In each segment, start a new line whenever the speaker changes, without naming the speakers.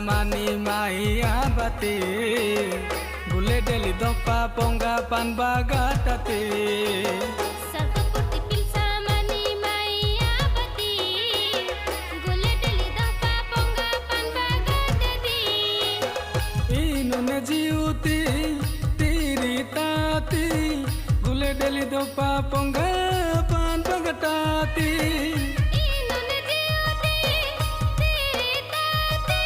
mani maya bate gule deli dopa ponga pan bagatate jiuti tiri tati gule deli dopa ponga pan bagatati
inone jiuti tiri tati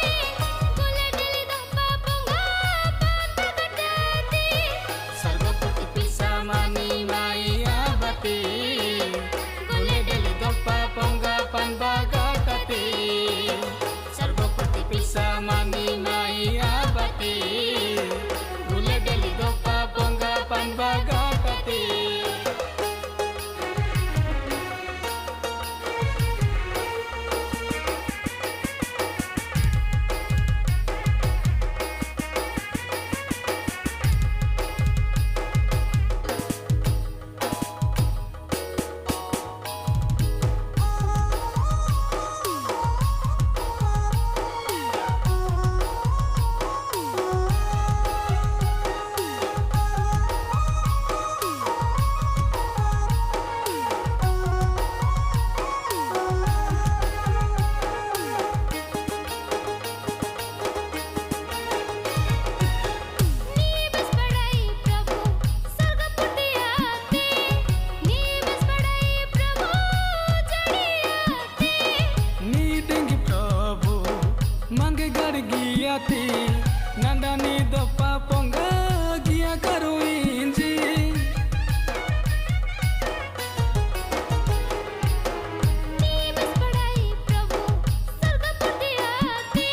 gule deli dopa ponga pan bagatati
sarvapati pisa mani maya bati gule deli dopa ponga pan bagatati sarvapati pisa mani maya bati gule deli dopa ponga pan bagatati nandani dopa ponga gia karu inji
नीबस पढ़ाई प्रभु सर्गपुटी आते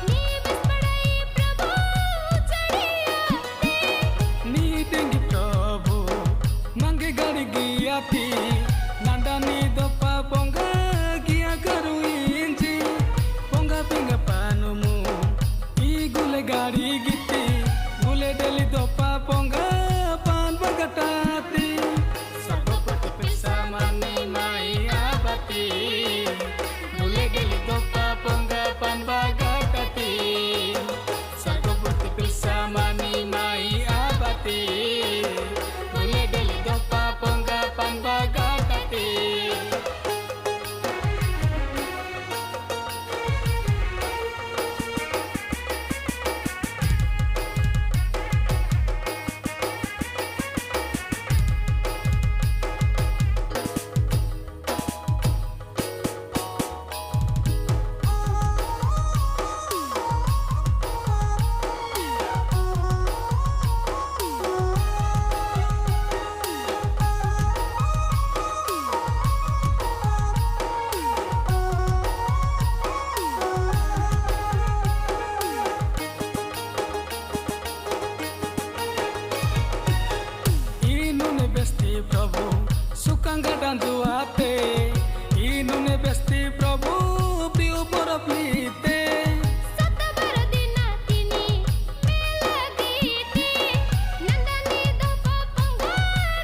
नीबस पढ़ाई प्रभु चढ़ी आते
नी देंगी प्रभु मांगे गाड़ी गियाती nandani dopa ponga gia karu inji ponga pinga panumu gule gari giti gule deli dopa ponga pan bagatati sarvapati pisa mani maya bati gule deli dopa ponga pan bagatati sarvapati pisa mani maya bati gule deli dopa ponga pan bagatati प्रभु सुकांगा डांजु आते इनुने बेस्ती प्रभु प्रिय परप्लीते
सतबर दिना तिनी मेला गीते नंदनी दोपा पंगा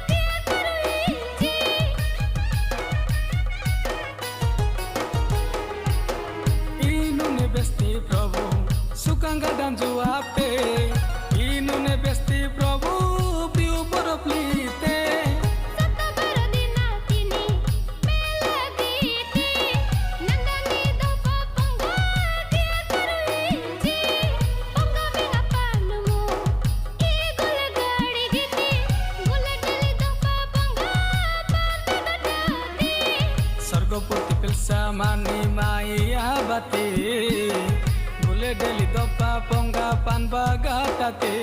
गिया करू इंजी
इनुने बेस्ती प्रभु सुकांगा डांजु आते इनुने बेस्ती प्रभु प्रिय परप्लीते sarvapati pisa mani maya bati gule deli dopa ponga pan bagatati